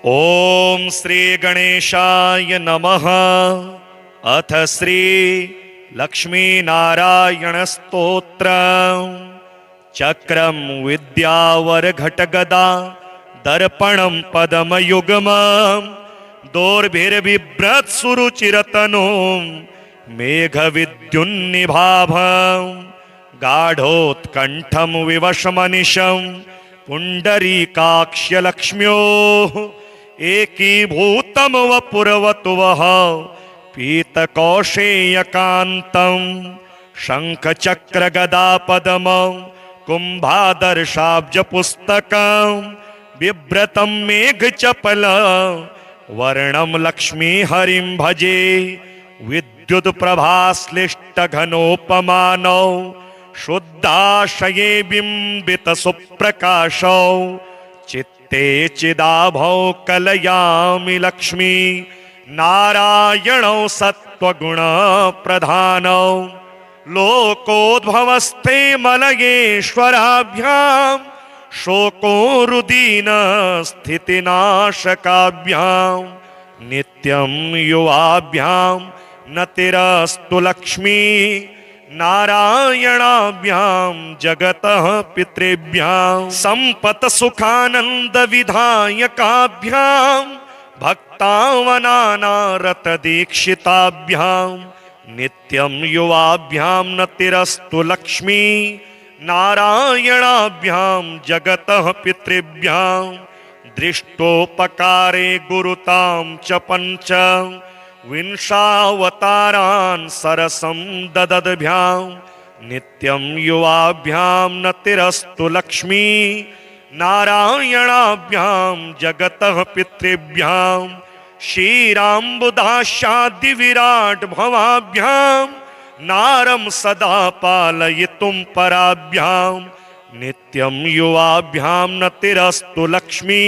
ओम श्री गणेशाय नमः। अथ श्री लक्ष्मी नारायण स्तोत्र। चक्रम विद्यावर घटगदा दर्पणम पदमयुगम दोर्भिर्बिभ्रत सुरुचिरतनो मेघ विद्युन्निभाभ गाढ़ोत्कंठम विवशमनिशं पुंडरीकाक्ष्य लक्ष्म्यो एकीभूतम वपुरवतु वः पीतकौशेयकान्तं शंख चक्र गदा पदम कुंभादर्शाब्ज पुस्तकं बिभ्रतं मेघ चपल वर्णम लक्ष्मी हरिं भजे विद्युत प्रभाश्लिष्ट घनोपमानौ शुद्धाशये बिंबित सुप्रकाशौ चित्ते चिदाभौ कलयामि लक्ष्मी नारायणौ सत्वगुण प्रधानौ लोकोद्भवस्थे मलयेश्वराभ्यां शोकोरुदीन स्थितिनाशकाभ्यां नित्यं युवाभ्यां नतिरस्तु लक्ष्मी नारायणाभ्यां जगतः पितृभ्यां संपत सुखानंद विधायकाभ्यां भक्तावनानारत दीक्षिताभ्यां नित्यं युवाभ्यां नतिरस्तु लक्ष्मी नारायणाभ्यां जगतः पितृभ्यां दृष्टोपकारे गुरुतां च पंच विंशावतारान् सरसं ददद्भ्यां नित्यं युवाभ्यां नतिरस्तु लक्ष्मी नारायणाभ्यां जगतः पितृभ्यां क्षीराम्बुदास्यादि विराट भवाभ्यां नारं सदा पालयितुं पराभ्यां नित्यं युवाभ्यां नतिरस्तु लक्ष्मी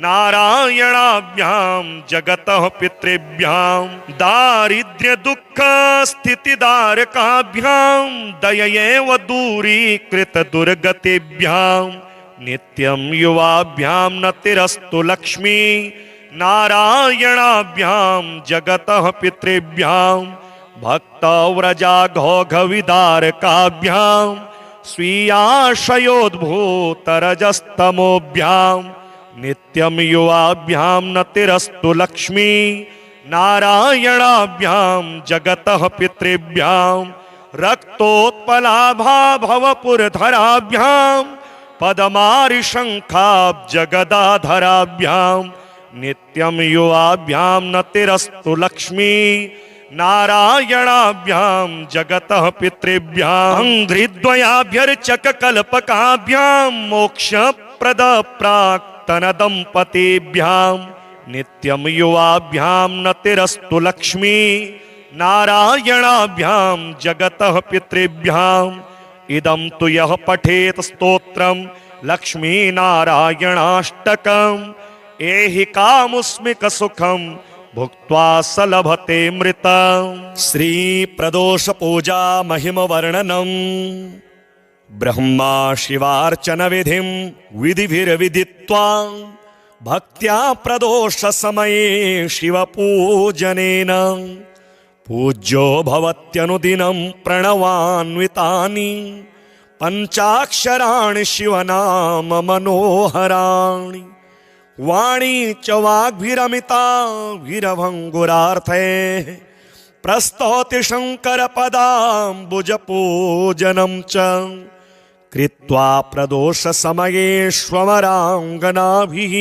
नारायणाभ्यां जगतः पितृभ्यां दारिद्र्य दुःख स्थितिदारकाभ्यां दयैव दूरीकृत दुर्गतिभ्यां नित्यं युवाभ्यां नतिरस्तु लक्ष्मी नारायणाभ्यां जगतः पितृभ्यां भक्तव्रजा घौघविदारकाभ्यां स्वीयाशयोद्भूतरजस्तमोभ्यां नित्यं युवाभ्यां नतिरस्तु लक्ष्मी नारायणाभ्यां जगतः पितृभ्यां रक्तोत्पलाभा भवपुरधराभ्यां पदमारिशङ्खाब्जगदाधराभ्यां नित्यं युवाभ्यां नतिरस्तु लक्ष्मी नारायणाभ्यां जगतः पितृभ्यां अंघ्रिद्वयाभ्यर्चककल्पकाभ्यां मोक्षप्रद प्राक्तन दंपतीभ्यां नित्यं युवाभ्यां नतिरस्तु लक्ष्मी नारायणाभ्यां जगतः पितृभ्यां इदं तु यः पठेत स्तोत्रं लक्ष्मी नारायणाष्टकम् एहि कामुस्मिक सुखं भुक्त्वा सलभते मृतं। श्री प्रदोष पूजा महिम वर्णनम ब्रह्मा शिवार्चन विधिं विधिभिर्विदित्वा भक्त्या प्रदोष समये शिव पूजनेन पूज्यो भवत्यनुदिनं प्रणवान्वितानि पंचाक्षराणि शिवनाम मनोहराणि वाणी च वाग्भिरमिता वीरभंगुरार्थे प्रस्तौति शंकर पदाम्बुज पूजनं च कृत्वा प्रदोष समयेष्वमरांगनाभिः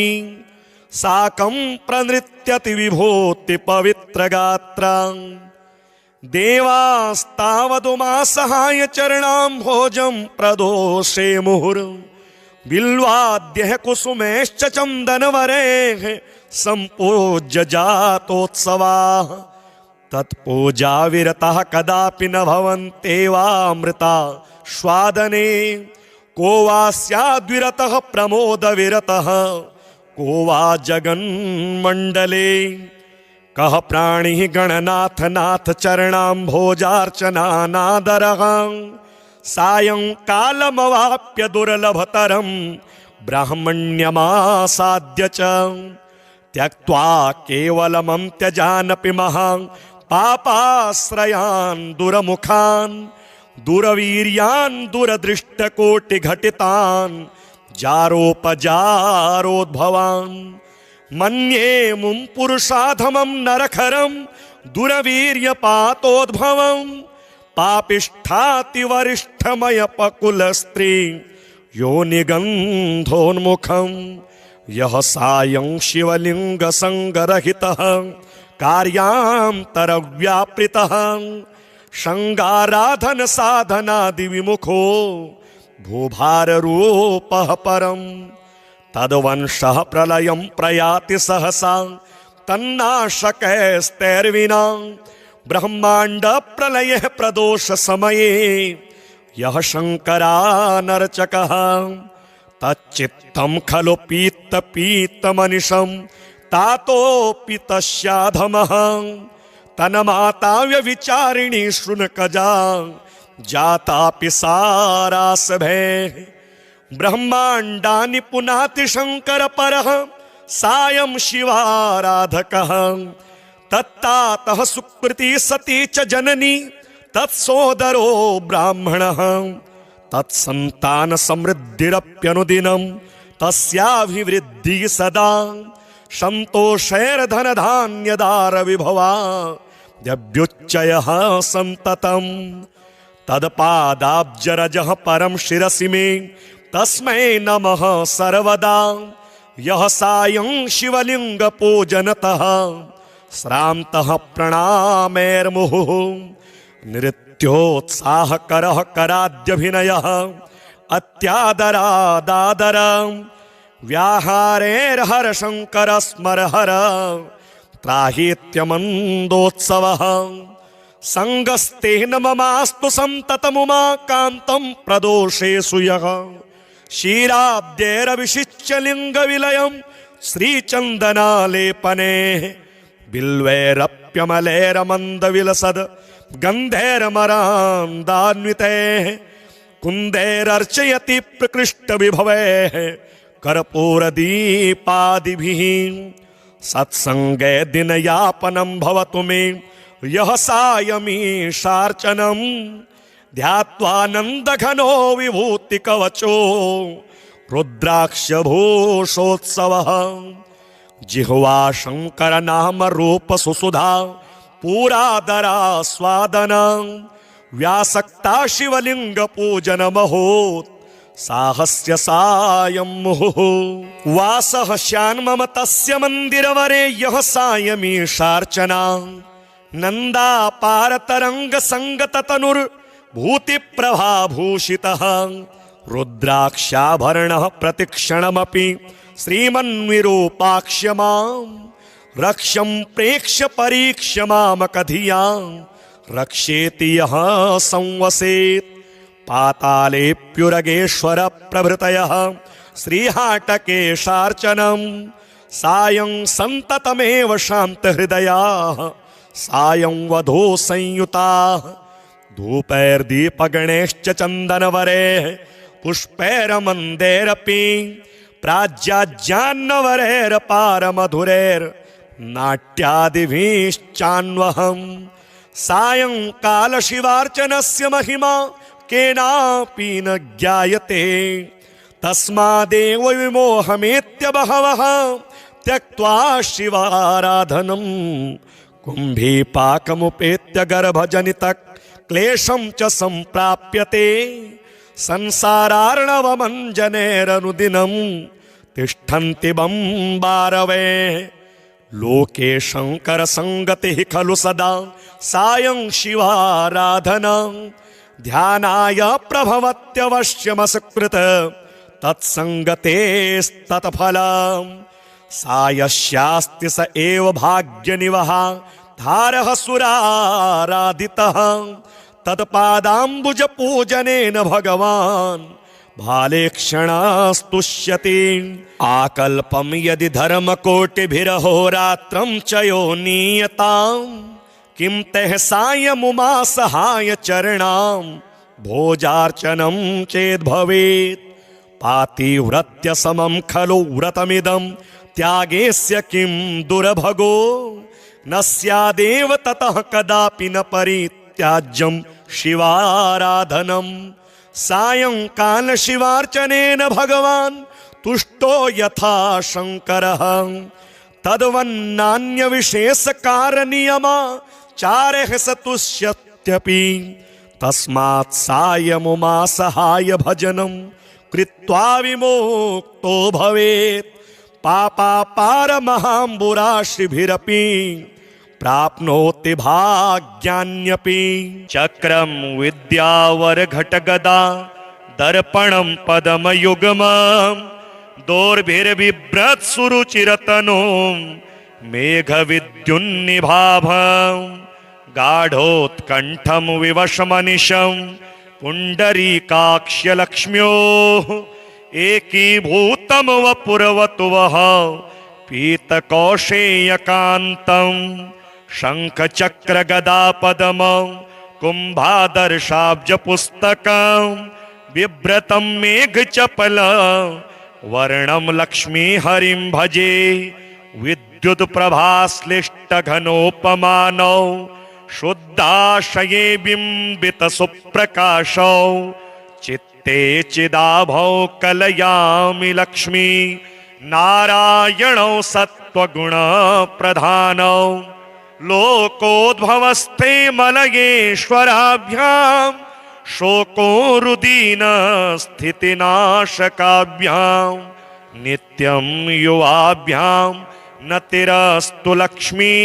साकं प्रनृत्यति विभूति पवित्र गात्रं देवास्तावदुमासहाय चरणाम्भोजं प्रदोषे मुहुर् बिल्वाद्यः कुसुमेश्च चन्दनवरेः सम्पूज्य जातोत्सवाः तत्पूजा विरतः कदापि न भवन्त्येवामृता स्वादने को वा स्याद्विरतः प्रमोद विरतः को वा जगन्मण्डले कः प्राणिः गणनाथ नाथ चरणाम्भोजार्चनानादरः सायंकालमवाप्य दुर्लभतरं ब्राह्मण्यमासाद्य च त्यक्त्वा केवलमं त्यजानपि महान् पापाश्रयान् दुरमुखान् दुरवीर्यान् दुरदृष्टकोटिघटितान् जारोपजारोद्भवान् मन्ये मुं पुरुषाधमं नरखरं दुरवीर्यपातोद्भवं पापिष्ठातिवरिष्ठमयपकुलस्त्री योनिगन्धोन्मुखं यः सायं शिवलिङ्गसङ्गरहितः कार्यान्तरव्यापृतः शृङ्गाराधन साधनादिविमुखो भूभाररूपः परम् तद्वंशः प्रलयं प्रयाति सहसा तन्नाशकैस्तैर्विना ब्रह्माण्ड प्रलयः प्रदोष समये यः शङ्करानर्चकः तच्चित्तं खलु पीतमनिशं तातोऽपि तस्याधमः तन्माता व्यभिचारिणी शृणुकजा जातापि सारासभे ब्रह्माण्डानि पुनाति शङ्कर परः सायं शिवाराधकः तत्तातः सुकृती सती च जननी तत्सोदरो ब्राह्मणः तत्सन्तान समृद्धिरप्यनुदिनं तस्याभिवृद्धिः सदा सन्तोषैर्धनधान्यदार विभवा यभ्युच्चयः सन्ततं तत्पादाब्जरजः परं शिरसि मे तस्मै नमः सर्वदा यः सायं शिवलिङ्गपूजनतः श्रान्तः प्रणामैर्मुहुः नृत्योत्साहकरः कराद्यभिनयः अत्यादरादादर व्याहारेर्हरशङ्करस्मरहर त्राहीत्यमन्दोत्सवः सङ्गस्तेन ममास्तु सन्ततमुमाकान्तं प्रदोषेषु यः क्षीराब्दैरभिषिच्य लिङ्गविलयं श्रीचन्दनालेपने बिल्वैरप्यमलैरमन्दविलसद् गन्धैर्मरान्दान्वितैः कुन्दैरर्चयति प्रकृष्टविभवैः कर्पूरदीपादिभिः सत्सङ्गे दिनयापनं भवतु मे यः सायमीशार्चनं ध्यात्वानन्दघनो विभूतिकवचो रुद्राक्षभूषोत्सवः जिह्वा शङ्करनामरूपसुसुधा पूरादरास्वादन व्यासक्ता शिवलिङ्गपूजनमहोत् साहस्य सायं मुहुः वासः स्यान्मम तस्य मन्दिरवरे यः सायमीशार्चना नन्दापारतरङ्गसङ्गततनुर्भूतिप्रभाभूषितः रुद्राक्षाभरणः प्रतिक्षणमपि श्रीमन्विरूपाक्ष्य मां रक्ष्यं प्रेक्ष्य परीक्ष्य मामकधियां रक्षेति यः संवसेत् पातालेऽप्युरगेश्वर प्रभृतयः श्रीहाटकेशार्चनं सायं सन्ततमेव शान्तहृदयाः सायं वधू संयुताः धूपैर्दीपगणैश्च चन्दनवरैः पुष्पैर्मन्दैरपि प्राज्याज्ञान्नवरैर्पारमधुरैर्नाट्यादिभिश्चान्वहम् सायंकाल शिवार्चनस्य महिमा केनापि न ज्ञायते तस्मादेव विमोहमेत्य बहवः त्यक्त्वा शिवाराधनं कुम्भीपाकमुपेत्य गर्भजनितः क्लेशं च सम्प्राप्यते संसारार्णवमञ्जनैरनुदिनं तिष्ठन्ति बम्बारवे लोके शङ्करसङ्गतिः खलु सदा सायं शिवाराधना ध्यानाय प्रभवत्यवश्यमसकृत तत्सङ्गतेस्तत्फलम् सायस्यास्ति स एव भाग्यनिवहा धारः सुराराधितः तत्पादाम्बुजपूजनेन भगवान् भालेक्षणास्तुष्यति आकल्पं यदि धर्मकोटिभिरहोरात्रं च यो नीयताम् किं तैः सायमुमा सहाय चरणां भोजार्चनं चेद्भवेत् पातिव्रत्य समं खलु व्रतमिदं त्यागेस्य किं दुर्भगो न स्यादेव ततः कदापि न परित्याज्यं शिवाराधनं सायंकाल शिवार्चनेन भगवान् तुष्टो यथा शंकरः तद्वन्नान्य विशेष कारणीयमा चारः सतुष्यत्यपि तस्मात् सायमुमा सहाय भजनं कृत्वा विमुक्तो भवेत् पापापारमहाम्बुराशिभिरपि प्राप्नोति भाग्यान्यपि चक्रं विद्यावरघटगदा दर्पणं पदमयुग्मं दोर्भिर्बिभ्रत्सुरुचिरतनुं मेघविद्युन्निभाभं गाढोत्कण्ठं विवशमनिशं पुण्डरीकाक्ष्यलक्ष्म्योः एकीभूतं वपुरवतु वः पीतकौशेयकान्तं शङ्खचक्रगदापदमं कुम्भादर्शाब्जपुस्तकं बिभ्रतं मेघचपलं वर्णं लक्ष्मीहरिं भजे विद्युत्प्रभाश्लिष्टघनोपमानौ शुद्धाशये बिम्बितसुप्रकाशौ चित्ते चिदाभौ कलयामि लक्ष्मी नारायणौ सत्त्वगुणप्रधानौ लोकोद्भवस्थे मलयेश्वराभ्यां शोकोरुदीनस्थितिनाशकाभ्यां नित्यं युवाभ्यां नतिरस्तु लक्ष्मी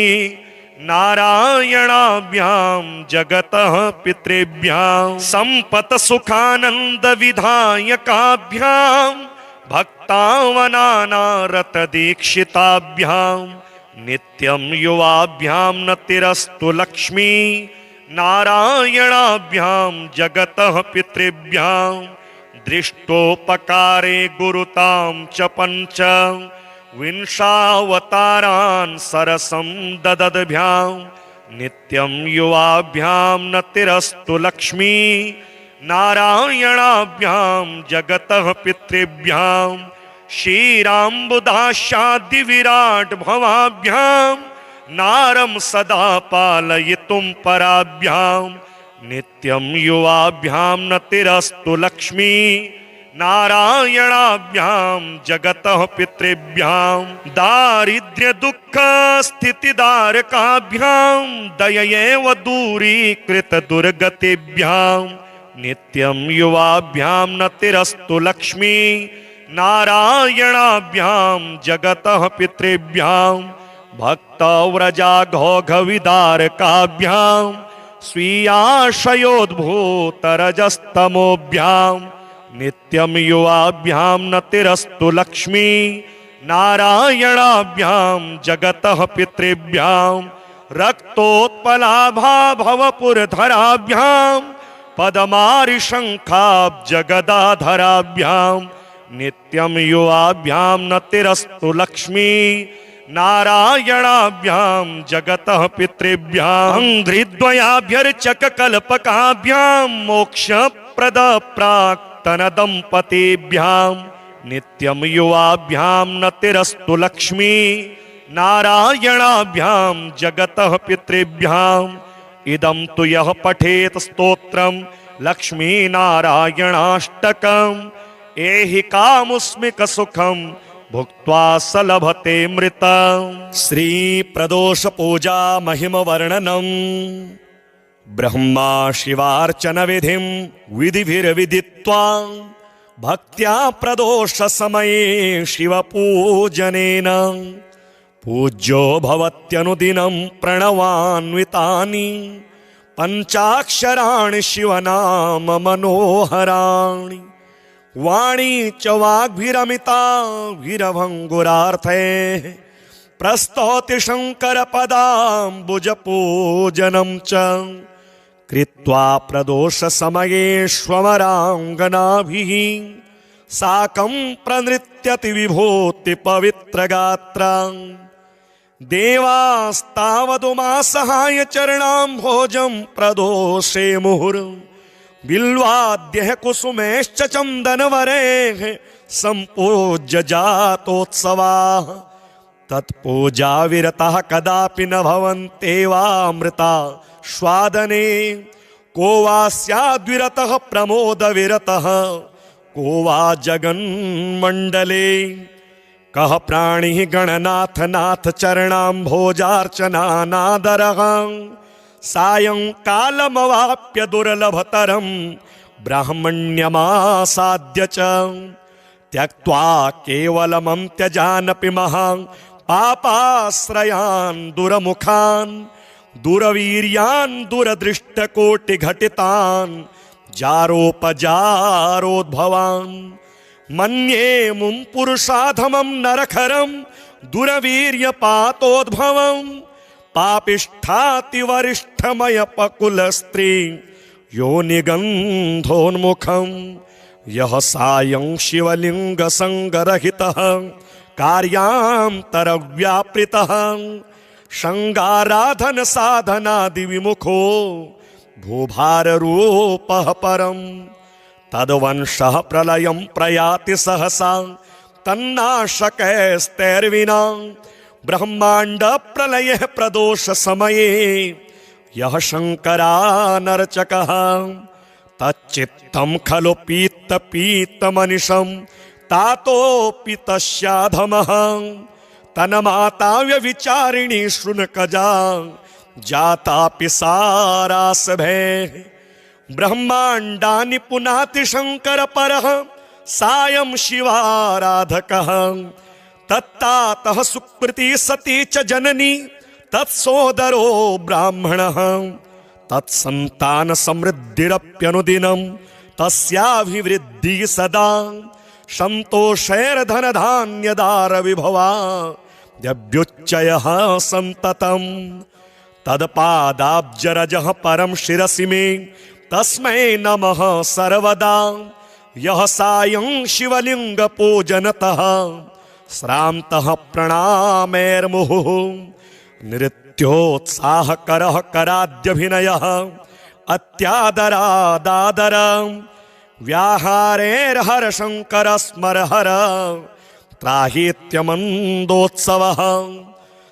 नारायणाभ्यां जगतः पितृभ्यां सम्पत्सुखानन्दविधायकाभ्यां भक्तावनानारतदीक्षिताभ्यां नित्यं युवाभ्यां नतिरस्तु लक्ष्मी नारायणाभ्यां जगतः पितृभ्यां दृष्टोपकारे गुरुतां च पञ्च विंशावतारान् सरसं ददद्भ्यां नित्यं युवाभ्यां नतिरस्तु लक्ष्मी नारायणाभ्यां जगतः पितृभ्यां क्षीराम्बुदास्यादिविराट् भवाभ्यां नारं सदा पालयितुं पराभ्यां नित्यं युवाभ्यां नतिरस्तु लक्ष्मी नारायणाभ्यां जगतः पितृभ्यां दारिद्र्यदुःखस्थितिदारकाभ्यां दययैव दूरीकृतदुर्गतिभ्यां नित्यं युवाभ्यां नतिरस्तु लक्ष्मी नारायणाभ्यां जगतः पितृभ्यां भक्तव्रजाघोघविदारकाभ्यां स्वीयाशयोद्भूतरजस्तमोभ्यां नित्यं युवाभ्यां नतिरस्तु लक्ष्मी नारायणाभ्यां जगतः पितृभ्यां रक्तोत्पलाभा भवपुरधराभ्यां पदमारिशङ्खाब्जगदाधराभ्यां नित्यं युवाभ्यां नतिरस्तु लक्ष्मी नारायणाभ्यां जगतः पितृभ्यां घ्रिद्वयाभ्यर्चककल्पकाभ्यां मोक्षप्रदप्राक्तनदम्पतीभ्यां नित्यं युवाभ्यां नतिरस्तु लक्ष्मी नारायणाभ्यां जगतः पितृभ्यां इदं तु यः पठेत् स्तोत्रं लक्ष्मीनारायणाष्टकम् एहि कामुस्मिकसुखं भुक्त्वा स लभते मृतं। श्री प्रदोष पूजा महिमवर्णनं ब्रह्मा शिवार्चन विधिं विधिभिर्विदित्वा भक्त्या प्रदोष समये शिवपूजनेन पूज्यो भवत्यनुदिनं प्रणवान्वितानि पञ्चाक्षराणि शिवनाम मनोहराणि वाणी च वाग्भिरमिताभिरभङ्गुरार्थे प्रस्तौति शङ्करपदाम्बुजपूजनं च कृत्वा प्रदोषसमयेष्वमराङ्गनाभिः साकं प्रनृत्यति विभूतिपवित्रगात्रां देवास्तावदुमासहाय चरणाम्भोजं प्रदोषे मुहुर् बिल्वाद्यः कुसुमेश्च चन्दनवरेः सम्पूज्य जातोत्सवाः तत्पूजा विरतः कदापि न भवन्त्येवामृता स्वादने। को वा स्याद्विरतः प्रमोद विरतः को वा जगन्मण्डले। कः प्राणिः गणनाथ नाथ चरणाम्भोजार्चनानादरः। सायंकालमवाप्य दुर्लभतरं ब्राह्मण्यमासाद्य च। त्यक्त्वा केवलमं त्यजानपि महान् पापाश्रयान् दुरमुखान्। दुरवीर्यान् दुरदृष्टकोटिघटितान् जारोपजारोद्भवान्। मन्ये मुं पुरुषाधमं नरखरं दुरवीर्यपातोद्भवं। पापिष्ठातिवरिष्ठमयपकुलस्त्री योनिगन्धोन्मुखं। यः सायं शिवलिङ्गसङ्गरहितः कार्यान्तरव्यापृतः। शृङ्गाराधन साधनादिविमुखो भूभाररूपः परम्। तद्वंशः प्रलयं प्रयाति सहसा तन्नाशकैस्तैर्विना। ब्रह्माण्ड प्रलयः प्रदोष समये यः शङ्करानर्चकः। तच्चित्तं खलु पीतमनिशं तातोऽपि तस्याधमः। तन्माता व्यभिचारिणी शृणुकजा जातापि सारासभे। ब्रह्माण्डानि पुनाति शङ्कर परः सायं शिवाराधकः। तत्तातः सुकृती सती च जननी तत्सोदरो ब्राह्मणः। तत्सन्तान समृद्धिरप्यनुदिनं तस्याभिवृद्धिः सदा। सन्तोषैर्धनधान्यदार विभवा यभ्युच्चयः सन्ततं। तत्पादाब्जरजः परं शिरसि मे तस्मै नमः सर्वदा। यः सायं शिवलिङ्गपूजनतः श्रान्तः प्रणामैर्मुहुः। नृत्योत्साहकरः कराद्यभिनयः अत्यादरादादर। व्याहारेर्हरशङ्कर स्मरहर त्राहीत्यमन्दोत्सवः।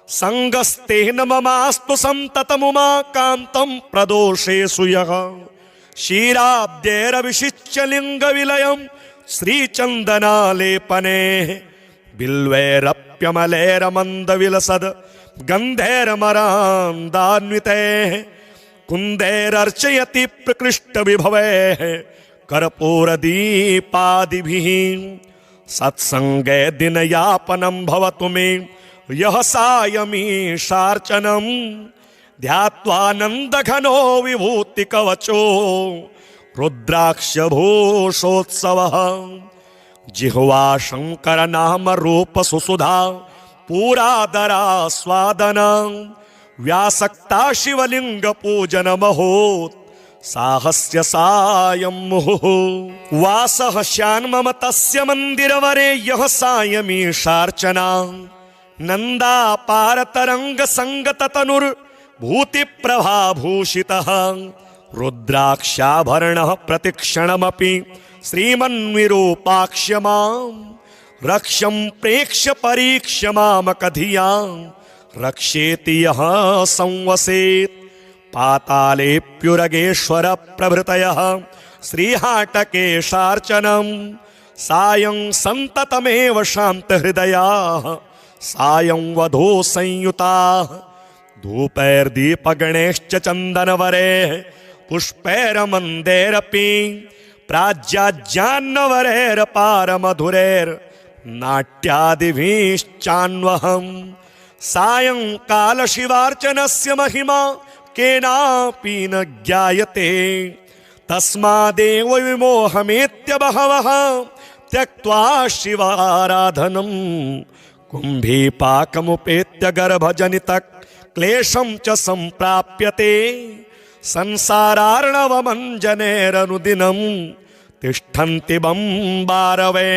सङ्गस्तेन ममास्तु सन्ततमुमाकान्तं प्रदोषेषु यः। क्षीराब्देरविषिच्य लिङ्गविलयं श्रीचन्दनालेपने। बिल्वैरप्यमलैरमन्दविलसद् गन्धैर्मरान्दान्वितैः। कुन्दैरर्चयति प्रकृष्टविभवैः कर्पूरदीपादिभिः। सत्सङ्गे दिनयापनं भवतु मे यः सायमीशार्चनं। ध्यात्वानन्दघनो विभूतिकवचो रुद्राक्षभूषोत्सवः। जिह्वा शङ्करनाम रूपसुसुधा पूरादरास्वादना। व्यासक्ता शिवलिङ्गपूजनमहोत् साहस्य सायं मुहुः। वासः स्यान्मम तस्य मन्दिरवरे यः सायमीशार्चना। नन्दापारतरङ्गसङ्गततनुर्भूतिप्रभाभूषितः। रुद्राक्षाभरणः प्रतिक्षणमपि श्रीमन्विरूपाक्ष्य मां। रक्ष्यं प्रेक्ष्य परीक्ष्य मामकधिया रक्षेति यः संवसेत्। पातालेऽप्युरगेश्वर प्रभृतयः श्रीहाटकेशार्चनं। सायं सन्ततमेव शान्तहृदयाः सायं वधो संयुताः। धूपैर्दीपगणैश्च चन्दनवरैः पुष्पैरमन्दैरपि। प्राज्याज्ञान्नवरैरपारमधुरैर्नाट्यादिभिश्चान्वहम्। सायंकाल शिवार्चनस्य महिमा केनापि न ज्ञायते। तस्मादेव विमोहमेत्य बहवः त्यक्त्वा शिवाराधनं। कुम्भीपाकमुपेत्य गर्भजनित क्लेशं च सम्प्राप्यते। संसारार्णवमञ्जनेरनुदिनं तिष्ठन्ति बम्बारवे।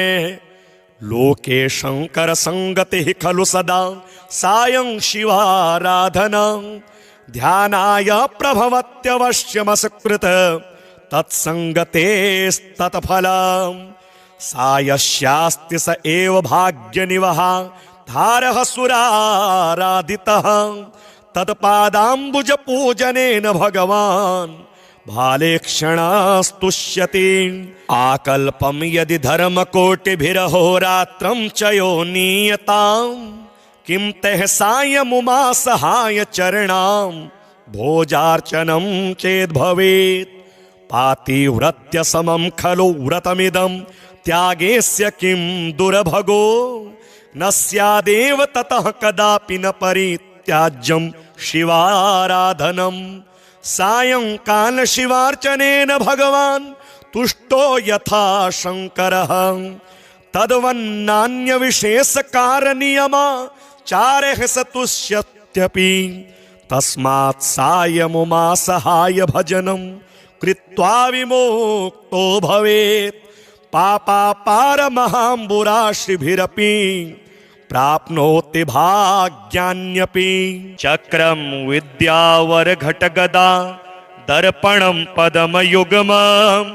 लोके शङ्कर संगतिः खलु सदा सायं शिवाराधना। ध्यानाय प्रभवत्यवश्यमसकृत तत्संगतेस्तत्फलम्। सायस्यास्ति स एव भाग्यनिवहा धारः सुरारादितः तत्पादाम्बुज पूजनेन भगवान् भालेक्षणास्तुष्यति। आकल्पं यदि धर्मकोटिभिरहोरात्रं च यो नीयताम् किं तः सायमुमा सहाय चरणां भोजार्चनं चेद्भवेत्। पातिव्रत्य समं खलु व्रतमिदं त्यागेस्य किं दुर्भगो। न स्यादेव ततः कदापि न परित्याज्यं शिवाराधनम्। सायंकाल शिवार्चनेन भगवान् तुष्टो यथा शंकरः तद्वन्नान्य विशेष कारणीयमा चारः सतुष्यत्यपि। तस्मात् सायमुमा सहाय भजनं कृत्वा विमुक्तो भवेत्। पापापारमहाम्बुराशिभिरपि प्राप्नोति भाग्यान्यपि। चक्रं विद्यावरघटगदा दर्पणं पदमयुग्मं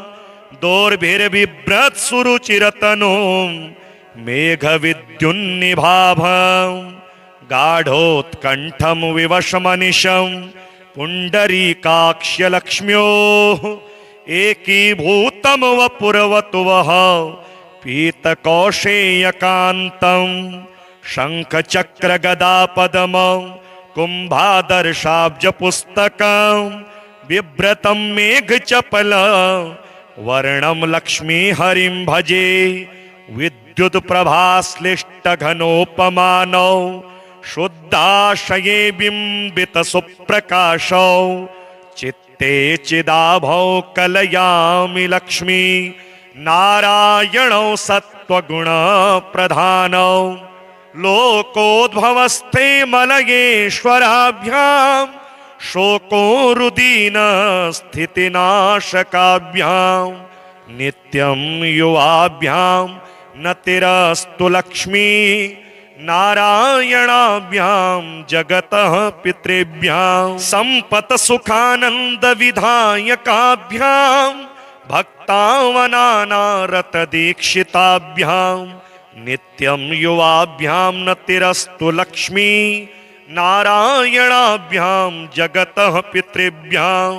दोर्भिर्बिभ्रत्सुरुचिरतनो मेघविद्युन्निभाभं। गाढोत्कण्ठं विवशमनिशं पुण्डरीकाक्ष्यलक्ष्म्योः एकीभूतं वपुरवतुवः पीतकौशेयकान्तं। शङ्खचक्रगदापदमं कुम्भादर्शाब्जपुस्तकं बिभ्रतं मेघचपलं वर्णं लक्ष्मीहरिं भजे। विद्युत्प्रभाश्लिष्टघनोपमानौ शुद्धाशये बिम्बितसुप्रकाशौ चित्ते चिदाभौ कलयामि लक्ष्मी नारायणौ सत्त्वगुणप्रधानौ। लोकोद्भवस्थे मलयेश्वराभ्यां शोकोरुदीन स्थितिनाशकाभ्यां नित्यं युवाभ्यां नतिरस्तु लक्ष्मी नारायणाभ्यां जगतः पितृभ्यां। संपत सुखानंद विधायकाभ्यां भक्तावनानारत दीक्षिताभ्यां नित्यं युवाभ्यां नतिरस्तु लक्ष्मी नारायणाभ्यां जगतः पितृभ्यां।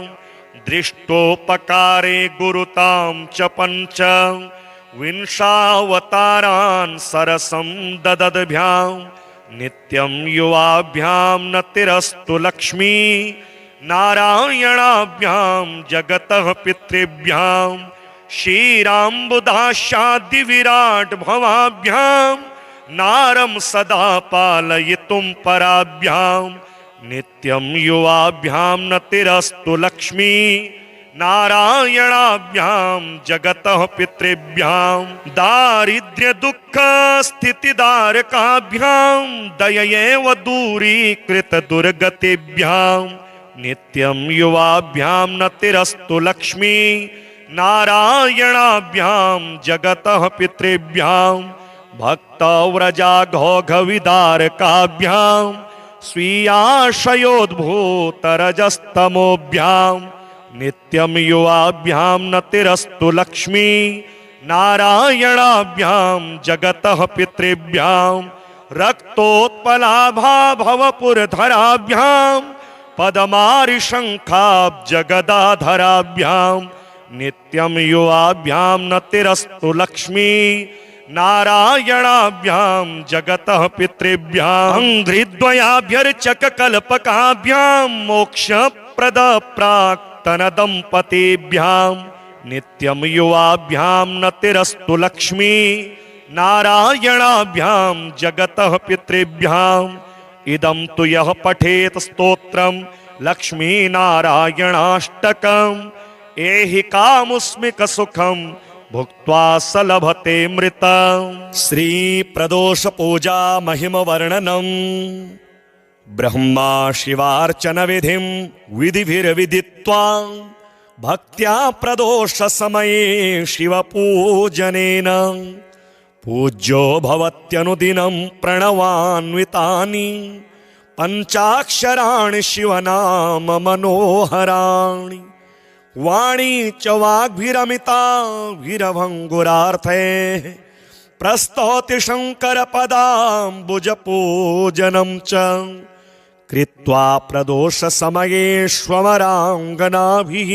दृष्टोपकारे गुरुतां च पञ्च विंशावतारान् सरसं ददद्भ्यां नित्यं युवाभ्यां नतिरस्तु लक्ष्मी नारायणाभ्यां जगतः पितृभ्यां। क्षीराम्बुदास्यादिविराट् भवाभ्यां नारं सदा पालयितुं पराभ्यां नित्यं युवाभ्यां नतिरस्तु लक्ष्मी नारायणाभ्यां जगतः पितृभ्यां। दारिद्र्य दुःख स्थितिदारकाभ्यां दययैव दूरीकृत दुर्गतिभ्यां नित्यं युवाभ्यां नतिरस्तु लक्ष्मी नारायणाभ्यां जगतः पितृभ्यां। भक्तव्रजाघोघविदारकाभ्यां स्वीयाशयोद्भूतरजस्तमोभ्यां नित्यं युवाभ्यां नतिरस्तु लक्ष्मी नारायणाभ्यां जगतः पितृभ्यां। रक्तोत्पलाभा भवपुरधराभ्यां पदमारिशङ्खाब्जगदाधराभ्यां नित्यं युवाभ्यां नतिरस्तु लक्ष्मी नारायणाभ्यां जगतः पितृभ्यां। अंघ्रिद्वयाभ्यर्चककल्पकाभ्यां मोक्षप्रद प्राक्तनदम्पतीभ्यां नित्यं युवाभ्यां नतिरस्तु लक्ष्मी नारायणाभ्यां जगतः पितृभ्यां। इदं तु यः पठेत स्तोत्रं लक्ष्मीनारायणाष्टकम् एहि कामुस्मिक सुखं भुक्त्वा स लभते मृतं। श्री प्रदोष पूजा महिम वर्णनम्। ब्रह्मा शिवार्चन विधिं विधिभिर्विदित्वा भक्त्या प्रदोष समये शिव पूजनेन पूज्यो भवत्यनुदिनं प्रणवान्वितानि पंचाक्षराणि शिवनाम मनोहराणि। वाणी च वाग्भिरमिता वीरभंगुरार्थे प्रस्तौति शङ्करपदाम्बुजपूजनं च कृत्वा प्रदोषसमयेष्वमराङ्गनाभिः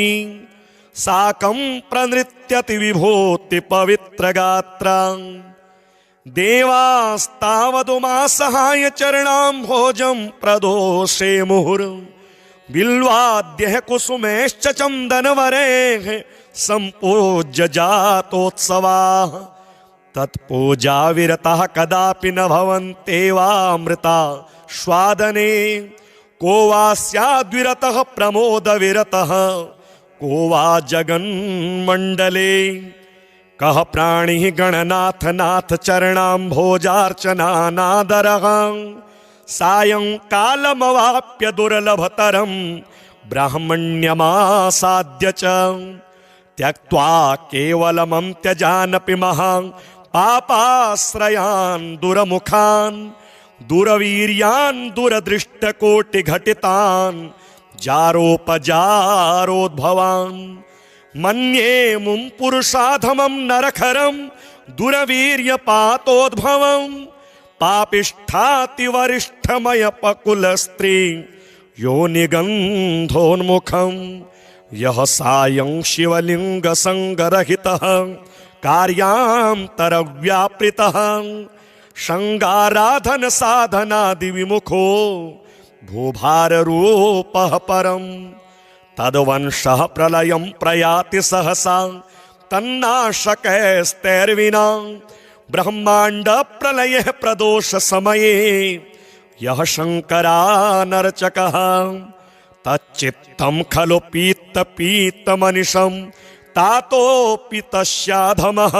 साकं प्रणृत्यति विभूति पवित्रगात्रा देवास्तावदुमासहाय चरणाम्भोजं प्रदोषे मुहुर् बिल्वाद्यः कुसुमेश्च चन्दनवरेः सम्पूज्य जातोत्सवाः तत्पूजाविरतः कदापि न भवन्त्येवामृता स्वादने को वा स्याद्विरतः प्रमोदविरतः को वा जगन्मण्डले कः प्राणिः गणनाथ नाथ चरणाम्भोजार्चनानादरः सायंकालमवाप्य दुर्लभतरं ब्राह्मण्यमासाद्य च त्यक्त्वा केवलमं त्यजानपि महान् पापाश्रयान् दुरमुखान् दुरवीर्यान् दुरदृष्टकोटिघटितान् जारोपजारोद्भवान् मन्ये मुं पुरुषाधमं नरखरं दुरवीर्यपातोद्भवं पापिष्ठातिवरिष्ठमयपकुलस्त्री योनिगन्धोन्मुखं यः सायं शिवलिङ्गसङ्गरहितः कार्यान्तरव्यापृतः शृङ्गाराधनसाधनादिविमुखो भूभाररूपः परं तद्वंशः प्रलयं प्रयाति सहसा तन्नाशकैस्तैर्विना ब्रह्माण्डप्रलये प्रदोषसमये यः शङ्करानर्चकः तच्चित्तं खलु पीत्तमनिशं तातोऽपि तस्याधमः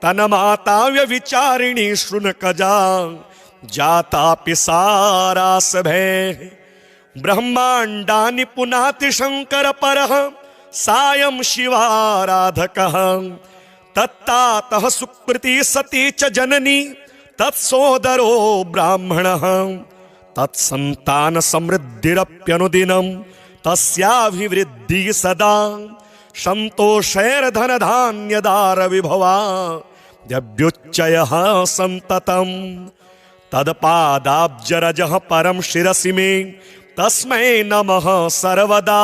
तन्माता व्यभिचारिणी शृणुकजा जातापि सारासभे ब्रह्माण्डानि पुनाति शङ्करपरः सायं शिवाराधकः तत्तातः सुकृती सती च जननी तत्सोदरो ब्राह्मणः तत्सन्तान समृद्धिरप्यनुदिनं तस्याभिवृद्धिः सदा सन्तोषैर्धनधान्यदार विभवा यभ्युच्चयः सन्ततं तत्पादाब्जरजः परं शिरसि मे तस्मै नमः सर्वदा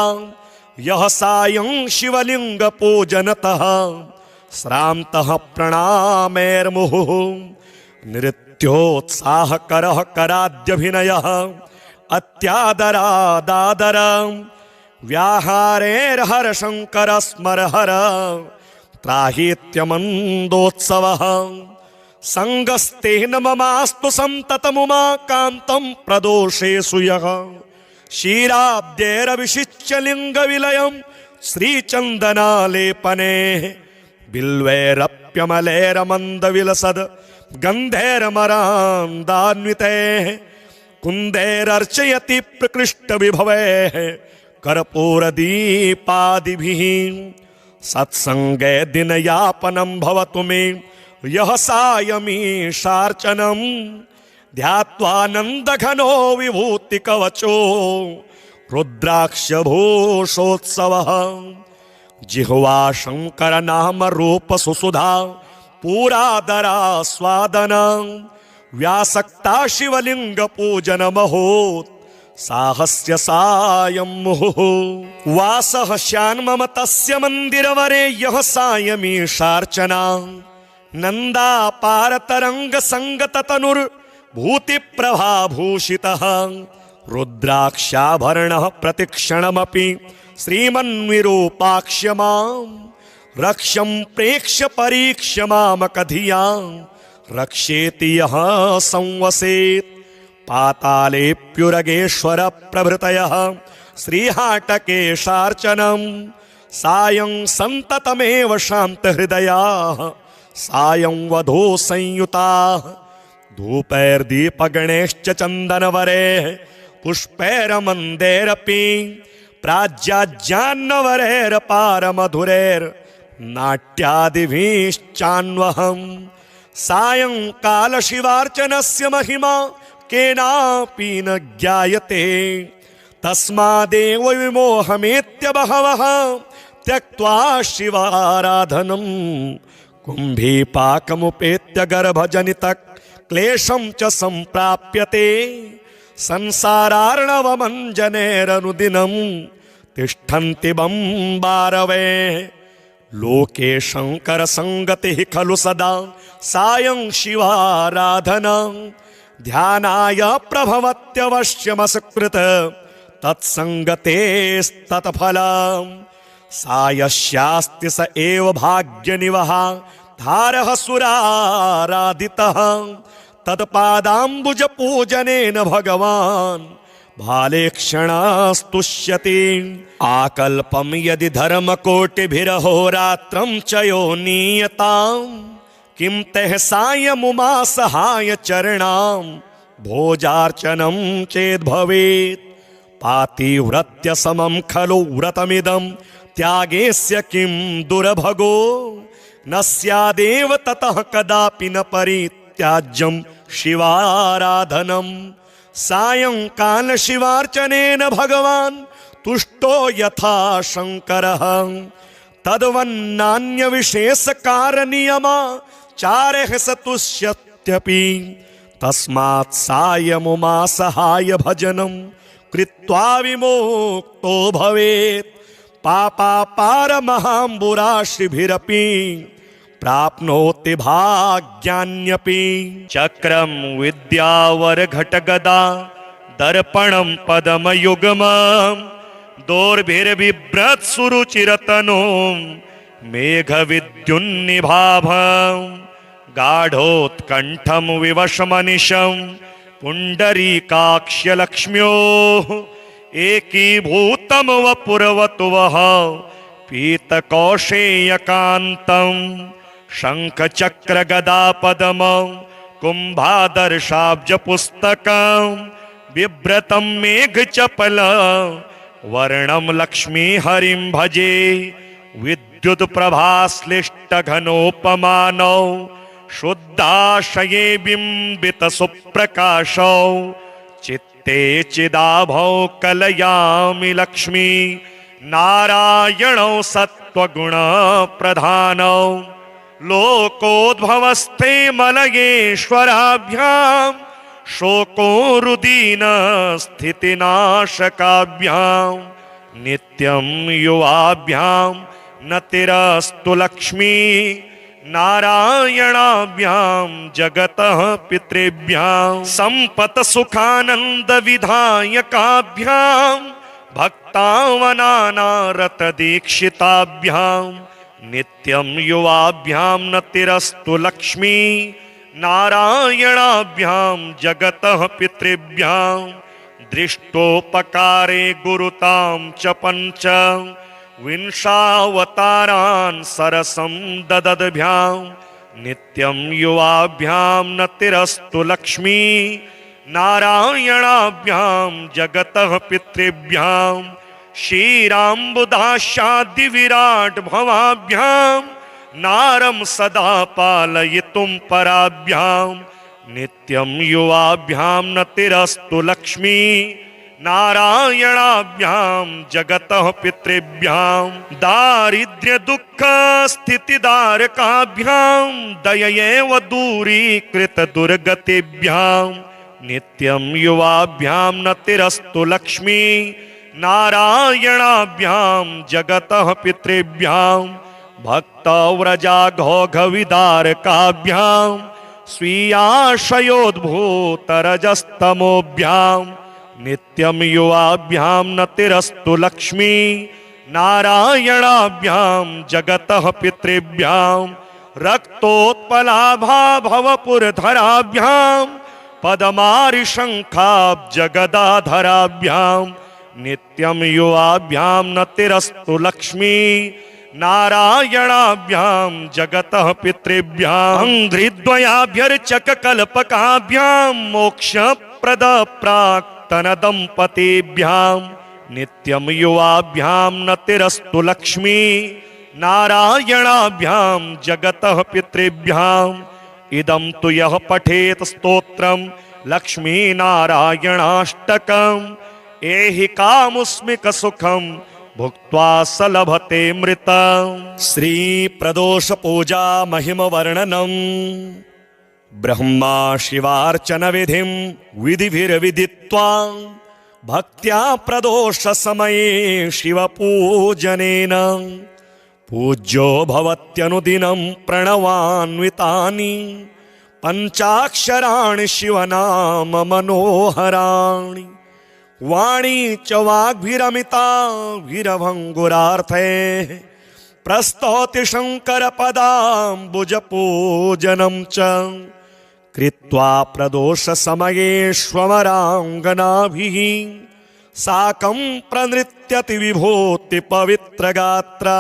यः सायं शिवलिङ्गपूजनतः श्रान्तः प्रणामैर्मुहुः नृत्योत्साहकरः कराद्यभिनयः अत्यादरादादर व्याहारेर्हरशङ्करस्मरहर त्राहीत्यमन्दोत्सवः सङ्गस्तेन ममास्तु सन्ततमुमाकान्तं प्रदोषेषु यः क्षीराब्देरविषिच्य लिङ्गविलयं श्रीचन्दनालेपने बिल्वैरप्यमलैरमन्दविलसद् गन्धैर्मरान्दान्वितैः कुन्दैरर्चयति प्रकृष्टविभवैः कर्पूरदीपादिभिः सत्सङ्गे दिनयापनं भवतु मे यः सायमीशार्चनं ध्यात्वानन्दघनो विभूतिकवचो रुद्राक्षभूषोत्सवः जिह्वा शङ्करनामरूपसुसुधा पूरादरास्वादना व्यासक्ता शिवलिङ्गपूजनमहोत् साहस्य सायं मुहुः वासः श्यान्मम तस्य मन्दिरवरे यः सायमीशार्चना नन्दापारतरङ्गसङ्गततनुर्भूतिप्रभाभूषितः रुद्राक्षाभरणः प्रतिक्षणमपि श्रीमन्विरूपाक्ष्य मां रक्ष्यं प्रेक्ष्य परीक्ष्य मामकधिया रक्षेति यः संवसेत् पातालेऽप्युरगेश्वर प्रभृतयः श्रीहाटकेशार्चनं सायं सन्ततमेव शान्तहृदयाः सायं वधू संयुताः धूपैर्दीपगणैश्च चन्दनवरैः पुष्पैरमन्दैरपि प्राज्याज्ञान्नवरैर्पारमधुरैर्नाट्यादिभिश्चान्वहं सायंकालशिवार्चनस्य महिमा केनापि न ज्ञायते तस्मादेव विमोहमेत्य बहवः त्यक्त्वा शिवाराधनं कुम्भीपाकमुपेत्य गर्भजनित क्लेशं च सम्प्राप्यते संसारार्णवमञ्जनेरनुदिनं तिष्ठन्ति बम्बारवे लोके शङ्करसङ्गतिः खलु सदा सायं शिवाराधना ध्यानाय प्रभवत्यवश्यमसकृत तत्सङ्गतेस्तत्फलम् सायस्यास्ति स एव भाग्यनिवः धारः सुराराधितः तत्पादाम्बुजपूजनेन भगवान् भालेक्षणास्तुष्यति आकल्पं यदि धर्मकोटिभिरहोरात्रं च यो नीयताम् किं तः सायमुमासहाय चरणां भोजार्चनं चेद्भवेत् पातिव्रत्य समं खलु व्रतमिदं त्यागेस्य किं दुर्भगो न स्यादेव ततः कदापि न परित्याज्यं शिवाराधनं सायंकाल शिवार्चनेन भगवान् तुष्टो यथा शङ्करः तद्वन्नान्य विशेषकारनियमा चारः स तुष्यत्यपि तस्मात् सायमुमासहाय भजनं कृत्वा विमुक्तो भवेत् पापापारमहाम्बुराशिभिरपि प्राप्नोति भाग्यान्यपि चक्रं विद्यावरघटगदा दर्पणं पदमयुग्मं दोर्भिर्बिभ्रत्सुरुचिरतनो मेघविद्युन्निभाभं गाढोत्कण्ठं विवशमनिशं पुण्डरीकाक्ष्यलक्ष्म्योः एकीभूतं वपुरवतुवः पीतकौशेयकान्तं शङ्खचक्रगदापदमं कुम्भादर्शाब्जपुस्तकं बिभ्रतं मेघचपलं वर्णं लक्ष्मीहरिं भजे विद्युत्प्रभाश्लिष्टघनोपमानौ शुद्धाशये बिम्बितसुप्रकाशौ चित्ते चिदाभौ कलयामि लक्ष्मी नारायणौ सत्त्वगुणप्रधानौ लोकोद्भवस्थे मलयेश्वराभ्यां शोकोरुदीनस्थितिनाशकाभ्यां नित्यं युवाभ्यां नतिरस्तु लक्ष्मी नारायणाभ्यां जगतः पितृभ्यां सम्पत् सुखानन्द विधायकाभ्यां भक्तावनानारत दीक्षिताभ्यां नित्यं युवाभ्यां नतिरस्तु लक्ष्मी नारायणाभ्यां जगतः पितृभ्यां दृष्टोपकारे गुरुतां च पञ्च विंशावतारान् सरसं ददद्भ्यां नित्यं युवाभ्यां नतिरस्तु लक्ष्मी नारायणाभ्यां जगतः पितृभ्यां क्षीराम्बुदास्यादिविराट् भवाभ्यां नारं सदा पालयितुं पराभ्यां नित्यं युवाभ्यां नतिरस्तु लक्ष्मी नारायणाभ्यां जगतः पितृभ्यां दारिद्र्य दुःख स्थितिदारकाभ्यां दययैव दूरीकृत दुर्गतिभ्यां नित्यं युवाभ्यां नतिरस्तु लक्ष्मी नारायणाभ्यां जगतः पितृभ्यां भक्तव्रजाघोघविदारकाभ्यां स्वीयाशयोद्भूतरजस्तमोभ्यां नित्यं युवाभ्यां नतिरस्तु लक्ष्मी नारायणाभ्यां जगतः पितृभ्यां रक्तोत्पलाभा भवपुरधराभ्यां पदमारिशङ्खाब्जगदाधराभ्यां नित्यं युवाभ्यां नतिरस्तु लक्ष्मी नारायणाभ्यां जगतः पितृभ्यां अङ्घ्रिद्वयाभ्यर्चककल्पकाभ्यां मोक्षप्रदप्राक्तनदम्पतीभ्यां नित्यं युवाभ्यां नतिरस्तु लक्ष्मी नारायणाभ्यां जगतः पितृभ्यां इदं तु यः पठेत् स्तोत्रं लक्ष्मीनारायणाष्टकम् एहि कामुस्मिक सुखं भुक्त्वा स लभते मृतं। श्री प्रदोष पूजा महिम वर्णनम। ब्रह्मा शिवार्चन विधिं विधिभिर्विदित्वा भक्त्या प्रदोष समये शिव पूजनेन पूज्यो भवत्यनुदिनं प्रणवान्वितानि पंचाक्षराणि शिवनाम मनोहराणि। वाणी च वाग्भिरमिताभिरभङ्गुरार्थे प्रस्तौति शङ्कर पदाम्बुजपूजनं च कृत्वा प्रदोष समयेष्वमराङ्गनाभिः साकं प्रनृत्यति विभूति पवित्रगात्रा।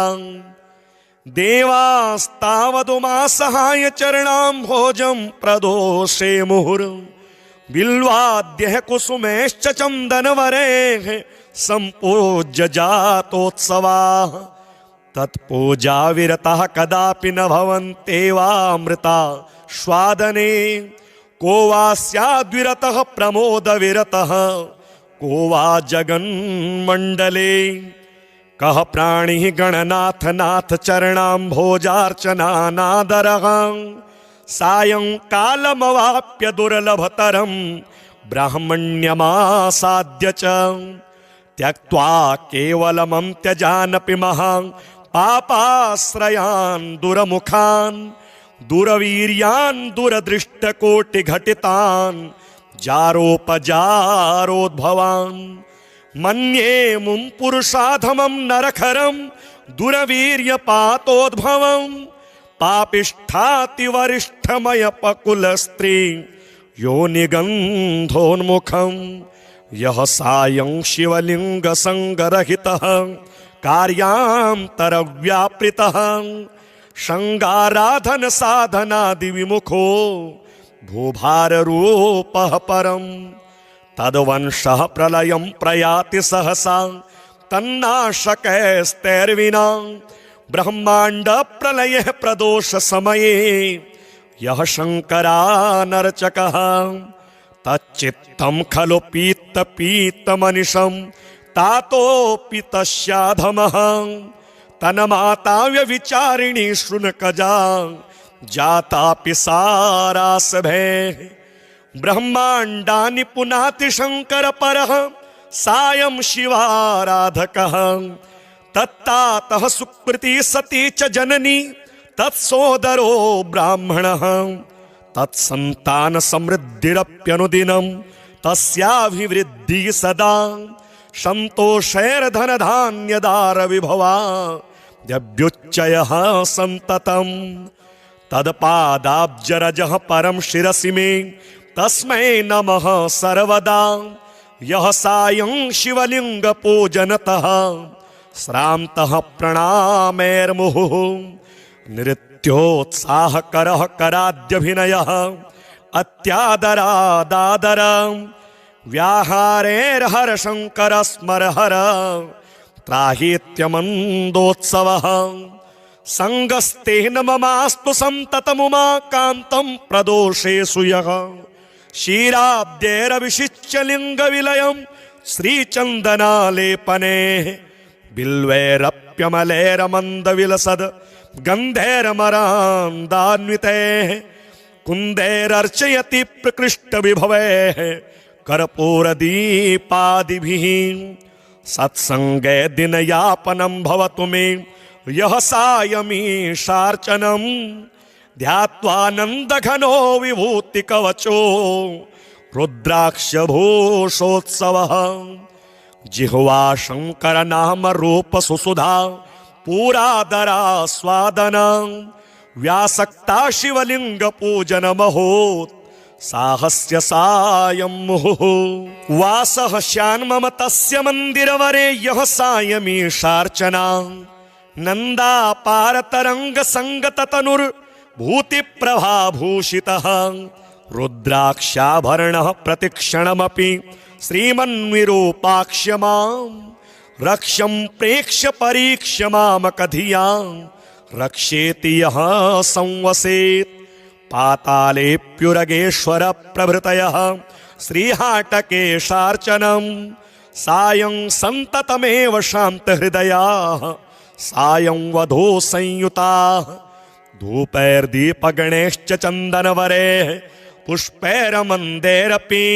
देवास्तावदुमासहाय चरणाम्भोजं प्रदोषे मुहुर् बिल्वाद्यः कुसुमेश्च चन्दनवरेः सम्पूज्य जातोत्सवाः। तत्पूजा विरतः कदापि न भवन्त्येवामृता स्वादने। को वा स्याद्विरतः प्रमोदविरतः को वा जगन्मण्डले। कः प्राणिः गणनाथ नाथ चरणाम्भोजार्चनानादरः सायंकालमवाप्य दुर्लभतरं ब्राह्मण्यमासाद्य च त्यक्त्वा केवलमं त्यजानपि महान् पापाश्रयान् दुरमुखान् दुरवीर्यान् दुरदृष्टकोटिघटितान् जारोपजारोद्भवान्। मन्ये मुं पुरुषाधमं नरखरं दुरवीर्यपातोद्भवं पापिष्ठातिवरिष्ठमयपकुलस्त्री योनिगन्धोन्मुखं। यः सायं शिवलिङ्गसङ्गरहितः कार्यान्तरव्यापृतः शृङ्गाराधन साधनादिविमुखो भूभाररूपः परम्। तद्वंशः प्रलयं प्रयाति सहसा तन्नाशकैस्तैर्विना। ब्रह्मांड प्रलयः प्रदोष समये यः शङ्करानर्चकः तच्चित्तं खलु पीतमनिशं तातोऽपि तस्याधमः। तन्माता व्यभिचारिणी शृणुकजा जातापि सारासभैः। ब्रह्माण्डानि पुनाति शङ्कर परः सायं शिवाराधकः। तत्तातः सुकृती सती च जननी तत्सोदरो ब्राह्मणः। तत्सन्तान समृद्धिरप्यनुदिनं तस्याभिवृद्धिः सदा। सन्तोषैर्धनधान्यदार विभवा यभ्युच्चयः सन्ततम्। तत्पादाब्जरजः परं शिरसि मे तस्मै नमः सर्वदा। यः सायं शिवलिंग पूजनतः श्रान्तः प्रणामैर्मुहुः। नृत्योत्साहकरः कराद्यभिनयः अत्यादरादादर। व्याहारेर्हरशङ्कर स्मरहर त्राहीत्यमन्दोत्सवः। सङ्गस्तेन ममास्तु सन्ततमुमाकान्तं प्रदोषेषु यः। क्षीराब्दैरभिषिच्य लिङ्गविलयं श्रीचन्दनालेपने। बिल्वैरप्यमलैरमन्दविलसद् गन्धैर्मरान्दान्वितैः। कुन्दैरर्चयति प्रकृष्टविभवैः कर्पूरदीपादिभिः। सत्सङ्गे दिनयापनं भवतु मे यः सायमीशार्चनं। ध्यात्वानन्दघनो विभूतिकवचो रुद्राक्षभूषोत्सवः। जिह्वा शङ्कर नाम रूप सुसुधा पूरादरा स्वादना। व्यासक्ता शिवलिंग पूजन महोत् साहस्य सायं मुहुः। वासः श्यान्मम तस्य मन्दिरवरे यः सायमीशार्चना। नन्दापारतरङ्ग संगततनुर्भूतिप्रभाभूषितः। रुद्राक्षाभरणः प्रतिक्षणमपि श्रीमन्विरूपाक्ष्यमां। रक्ष्यं प्रेक्ष्य परीक्ष्य मामकधियां रक्षेति यः संवसेत्। पातालेऽप्युरगेश्वर प्रभृतयः श्रीहाटकेशार्चनं। सायं संततमेव शान्तहृदयाः सायं वधो संयुताः धूपैर्दीपगणैश्च चन्दनवरैः पुष्पैर्मन्दैरपि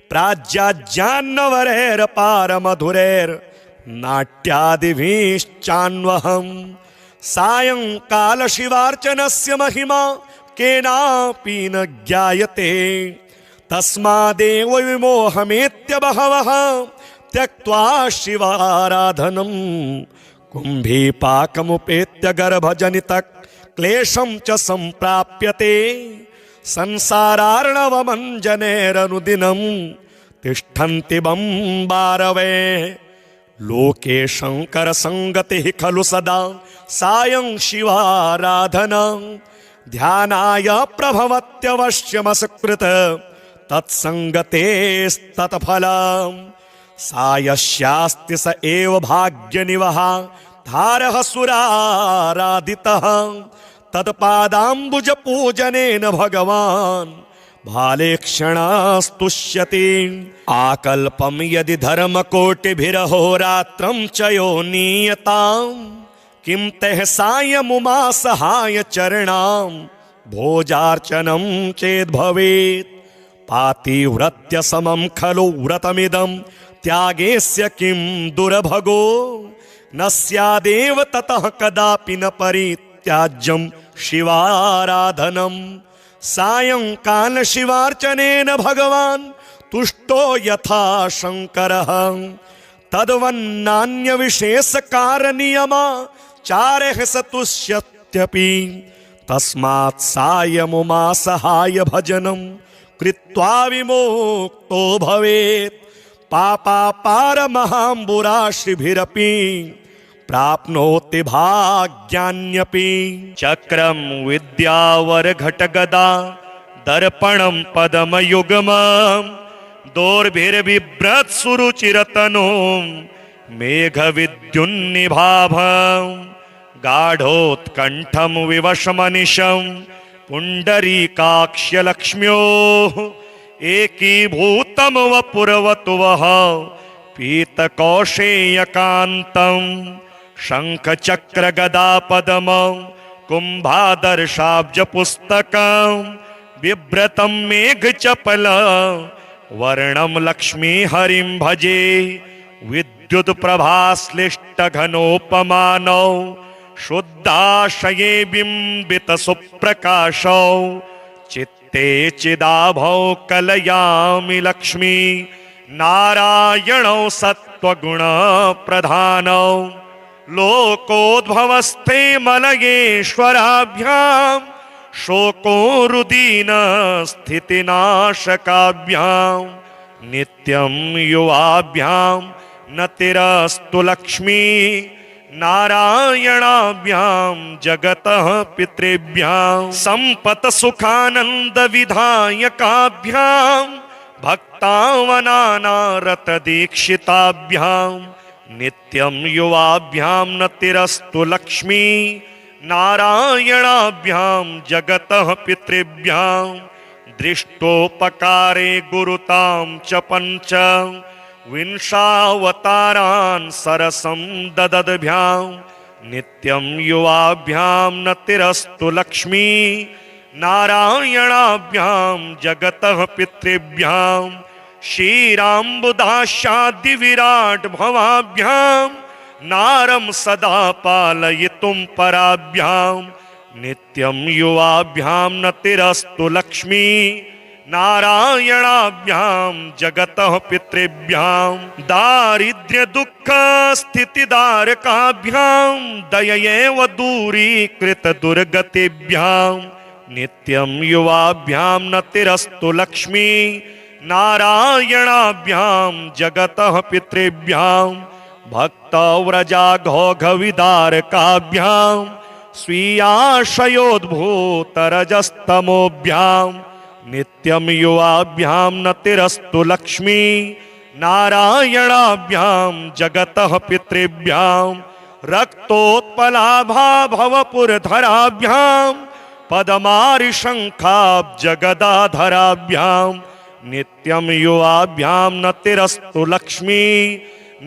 प्राज्याज्ञान्नवरैर्पारमधुरैर्नाट्यादिभिश्चान्वहम् सायंकालशिवार्चनस्य महिमा केनापि न ज्ञायते तस्मादेव विमोहमेत्य बहवः त्यक्त्वा शिवाराधनम् कुम्भीपाकमुपेत्य गर्भजनितः क्लेशं च सम्प्राप्यते संसारार्णवमञ्जनेरनुदिनं तिष्ठन्ति बम्बारवे लोके शङ्करसङ्गतिः खलु सदा सायं शिवाराधना ध्यानाय प्रभवत्यवश्यमसकृत तत्सङ्गतेस्तत्फलम् सायस्यास्ति स एव भाग्यनिवः धारः सुराराधितः तत्पादाम्बुजपूजनेन भगवान् भालेक्षणास्तुष्यति आकल्पं यदि धर्मकोटिभिरहोरात्रं च यो नीयताम् किं तैः सायमुमासहाय चरणां भोजार्चनं चेद्भवेत् पातिव्रत्य समं खलु व्रतमिदं त्यागेस्य किं दुर्भगो न स्यादेव ततः कदापि न परित्याज्यं शिवाराधनं सायंकाल शिवार्चनेन भगवान् तुष्टो यथा शङ्करः तद्वन्नान्यविशेषकारनियमाचारः स तुष्यत्यपि तस्मात् सायमुमासहाय भजनं कृत्वा विमुक्तो भवेत् पापापारमहाम्बुराशिभिरपि प्राप्नोति भाग्यान्यपि चक्रं विद्यावरघटगदा दर्पणं पदमयुग्मं दोर्भिर्बिभ्रत्सुरुचिरतनुं मेघविद्युन्निभाभं गाढोत्कण्ठं विवशमनिशं पुण्डरीकाक्ष्यलक्ष्म्योः एकीभूतं वपुरवतु वः पीतकौशेयकान्तं शङ्खचक्रगदापदमं कुम्भादर्शाब्जपुस्तकं बिभ्रतं मेघचपलं वर्णं लक्ष्मीहरिं भजे विद्युत्प्रभाश्लिष्टघनोपमानौ शुद्धाशये बिम्बितसुप्रकाशौ चित्ते चिदाभौ कलयामि लक्ष्मी नारायणौ सत्त्वगुणप्रधानौ लोकोद्भवस्थे मलयेश्वराभ्यां शोकोरुदीनस्थितिनाशकाभ्यां नित्यं युवाभ्यां नतिरस्तु लक्ष्मी नारायणाभ्यां जगतः पितृभ्यां सम्पत्सुखानन्दविधायकाभ्यां भक्तावनानारतदीक्षिताभ्यां नित्यं युवाभ्यां नतिरस्तु लक्ष्मी नारायणाभ्यां जगतः पितृभ्यां दृष्टोपकारे गुरुतां च पञ्च विंशावतारान् सरसं ददद्भ्यां नित्यं युवाभ्यां नतिरस्तु लक्ष्मी नारायणाभ्यां जगतः पितृभ्यां क्षीराम्बुदास्यादिविराट् भवाभ्यां नारं सदा पालयितुं पराभ्यां नित्यं युवाभ्यां नतिरस्तु लक्ष्मी नारायणाभ्यां जगतः पितृभ्यां दारिद्र्यदुःखस्थितिदारकाभ्यां दययैव दूरीकृतदुर्गतिभ्यां नित्यं युवाभ्यां नतिरस्तु लक्ष्मी नारायणाभ्यां जगतः पितृभ्यां भक्तव्रजाघोघविदारकाभ्यां स्वीयाशयोद्भूतरजस्तमोभ्यां नित्यं युवाभ्यां नतिरस्तु लक्ष्मी नारायणाभ्यां जगतः पितृभ्यां रक्तोत्पलाभा भवपुरधराभ्यां पदमारिशङ्खाब्जगदाधराभ्यां नित्यं युवाभ्यां नतिरस्तु लक्ष्मी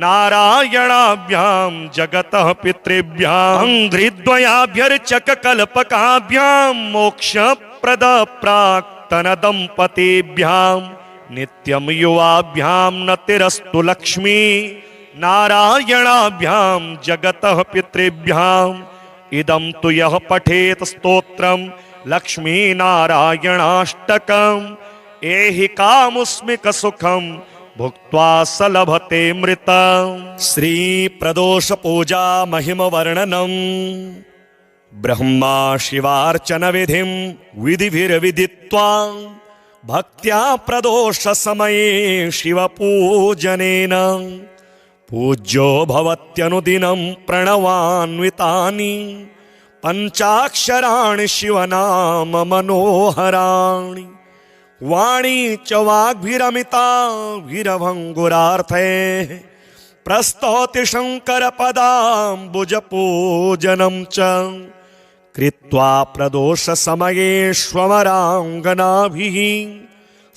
नारायणाभ्यां जगतः पितृभ्यां घ्रिद्वयाभ्यर्चक कल्पकाभ्यां मोक्षप्रद प्राक्तन दंपतीभ्यां नित्यं युवाभ्यां नतिरस्तु लक्ष्मी नारायणाभ्यां जगतः पितृभ्याम् इदं तु यः पठेत स्तोत्रं लक्ष्मी नारायणाष्टकम् एहि कामुस्मिक सुखं भुक्त्वा स लभते मृतं। श्री प्रदोष पूजा महिम वर्णनम्। ब्रह्मा शिवार्चन विधिं विधिभिर्विदित्वा भक्त्या प्रदोष समये शिव पूजनेन पूज्यो भवत्यनुदिनं प्रणवान्वितानि पंचाक्षराणि शिवनाम मनोहराणि वाणी च वाग्भिरमिताभिरभङ्गुरार्थे प्रस्तौति शङ्कर पदाम्बुजपूजनं च कृत्वा प्रदोष समयेष्वमराङ्गनाभिः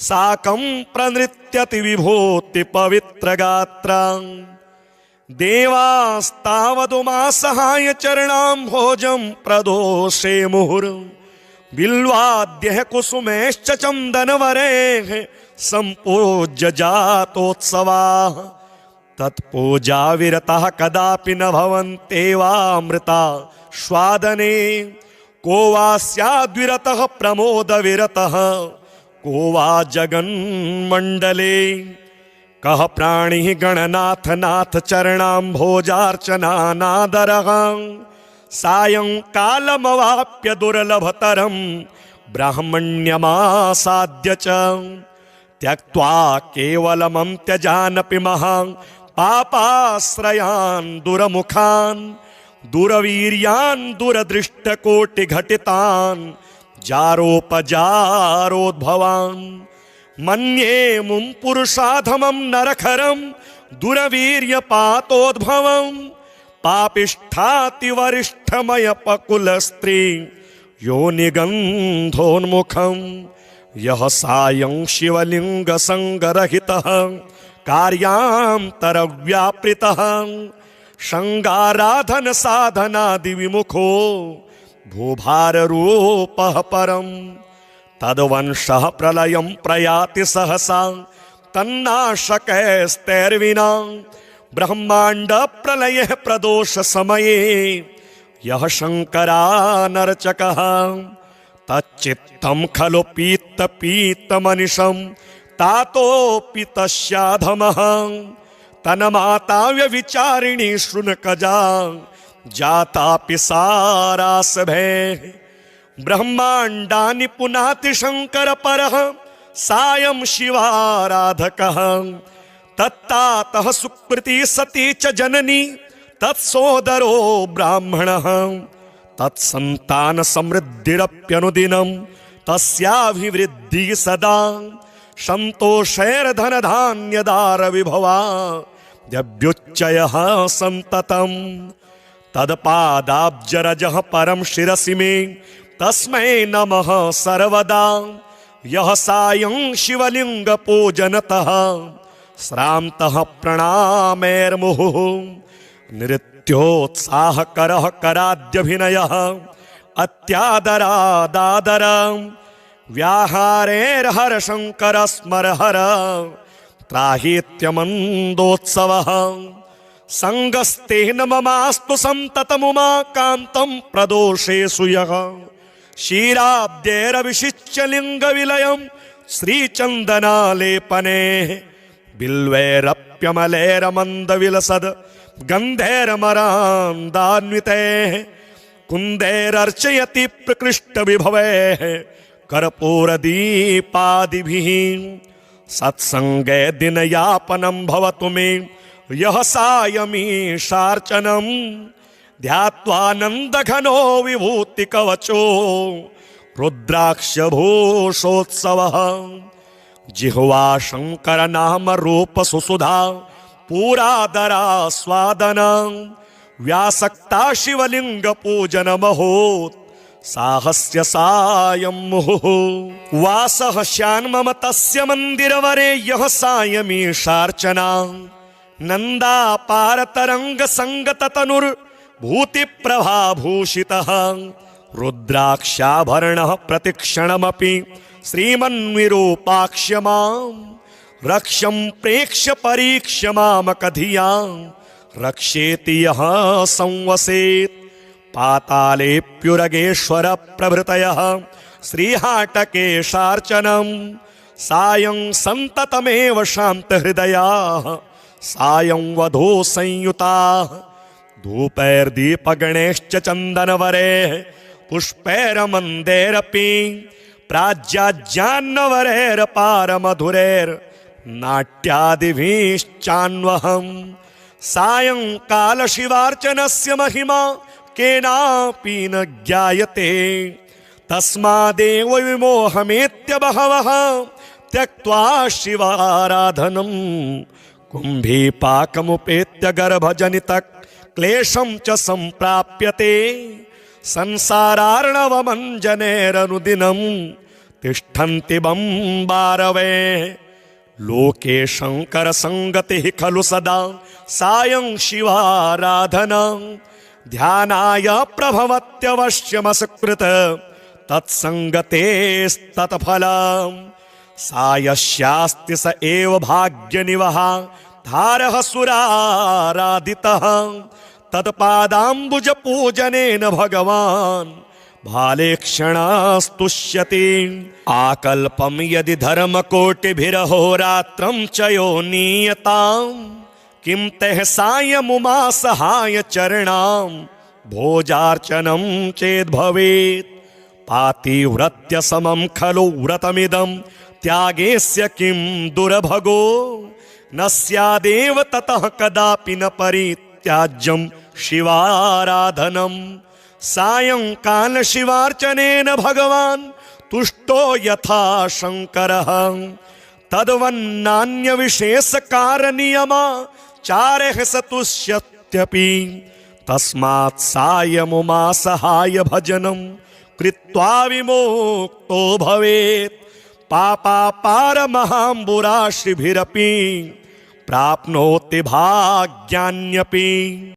साकं प्रनृत्यति विभूति पवित्रगात्रां देवास्तावदुमासहाय चरणाम्भोजं प्रदोषे मुहुर् बिल्वाद्यः कुसुमेश्च चन्दनवरेः सम्पूज्य जातोत्सवाः तत्पूजा विरतः कदापि न भवन्त्येवामृता स्वादने को वा स्याद्विरतः प्रमोद विरतः को वा जगन्मण्डले कः प्राणिः गणनाथ नाथ चरणाम्भोजार्चनानादरः सायंकालमवाप्य दुर्लभतरं ब्राह्मण्यमासाद्य च त्यक्त्वा केवलमं त्यजानपि महान् पापाश्रयान् दुरमुखान् दुरवीर्यान् दुरदृष्टकोटिघटितान् जारोपजारोद्भवान् मन्ये मुं पुरुषाधमं नरखरं दुरवीर्यपातोद्भवं पापिष्ठातिवरिष्ठमयपकुलस्त्री योनिगन्धोन्मुखं यः सायं शिवलिङ्गसङ्गरहितः कार्यान्तरव्यापृतः शृङ्गाराधन साधनादिविमुखो भूभाररूपः परं तद्वंशः प्रलयं प्रयाति सहसा तन्नाशकैस्तैर्विना ब्रह्मांड प्रलयः प्रदोष समये यः शङ्करानर्चकः तच्चित्तं खलु पीतमनिशं तातोऽपि तस्याधमः तन्माता व्यभिचारिणी शृणुकजा जातापि सारासभे ब्रह्मांडानि पुनाति शंकर परः सायं शिवाराधकः तत्तातः सुकृति सती च जननी तत्सोदरो ब्राह्मणः तत्सन्तान समृद्धिरप्यनुदिनं तस्याभिवृद्धि सदा संतोषैर्धनधान्यदार विभवा यभ्युच्चयः संततं तत्पादाब्जरजः परं शिरसि मे तस्मै नमः सर्वदा यः सायं शिवलिंग पूजनतः श्रान्तः प्रणामैर्मुहुः नृत्योत्साहकरः कराद्यभिनयः अत्यादरादादर व्याहारेर्हरशङ्कर स्मरहर त्राहीत्यमन्दोत्सवः संगस्तेन ममास्तु संततमुमाकान्तं प्रदोषेषु यः क्षीराब्देरविषिच्य लिङ्गविलयं श्रीचन्दनालेपने बिल्वैरप्यमलैरमन्दविलसद् गन्धैर्मरान्दान्वितैः कुन्दैरर्चयति प्रकृष्टविभवैः कर्पूरदीपादिभिः सत्सङ्गे दिनयापनं भवतु मे यः सायमीशार्चनं ध्यात्वानन्दघनो विभूतिकवचो रुद्राक्षभूषोत्सवः जिह्वा शङ्कर नाम रूप सुसुधा पूरादरा स्वादन व्यासक्ता शिवलिंग पूजन महोत् साहस्य सायं मुहुः वासः श्यान्मम तस्य मंदिरवरे यः सायमीशार्चना नन्दापारतरंग संगत तनुर्भूति प्रभाभूषितः रुद्राक्षाभरणः प्रतिक्षणमपि श्रीमन्विरूपाक्ष्य मां रक्षं प्रेक्ष्य परीक्ष्य मामकधियां रक्षेति यः संवसेत् पातालेऽप्युरगेश्वर प्रभृतयः श्रीहाटकेशार्चनं सायं सन्ततमेव शान्तहृदयाः सायं वधो संयुताः धूपैर्दीपगणैश्च चन्दनवरैः पुष्पैरमन्दैरपि प्राज्याज्ञान्नवरैरपारमधुरैर्नाट्यादिभिश्चान्वहम् सायंकाल शिवार्चनस्य महिमा केनापि न ज्ञायते तस्मादेव विमोहमेत्य बहवः त्यक्त्वा शिवाराधनम् कुम्भीपाकमुपेत्य गर्भजनित क्लेशं च सम्प्राप्यते संसारार्णवमञ्जनेरनुदिनं तिष्ठन्ति बम्बारवे लोके शंकर संगतिः खलु सदा सायं शिवाराधना ध्यानाय प्रभवत्यवश्यमसकृत तत्संगतेस्तत्फलम् सायस्यास्ति स एव भाग्यनिवः धारः सुराराधितः तत्पादाम्बुज पूजनेन भगवान् भालेक्षणास्तुष्यति आकल्पं यदि धर्मकोटिभिरहोरात्रं च यो नीयताम् किं तः सायमुमा सहाय चरणां भोजार्चनं चेद्भवेत् पातिव्रत्य समं खलु व्रतमिदं त्यागेस्य किं दुर्भगो न स्यादेव ततः कदापि न परित्याज्यं शिवाराधनम् सायंकाल शिवार्चनेन भगवान् तुष्टो यथा शंकरः तद्वन्नान्य विशेष कारणीयमा चारः सतुष्यत्यपि तस्मात् सायमुमा सहाय भजनं कृत्वा विमुक्तो भवेत् पापापारमहाम्बुराशिभिरपि प्राप्नोति भाग्यान्यपि।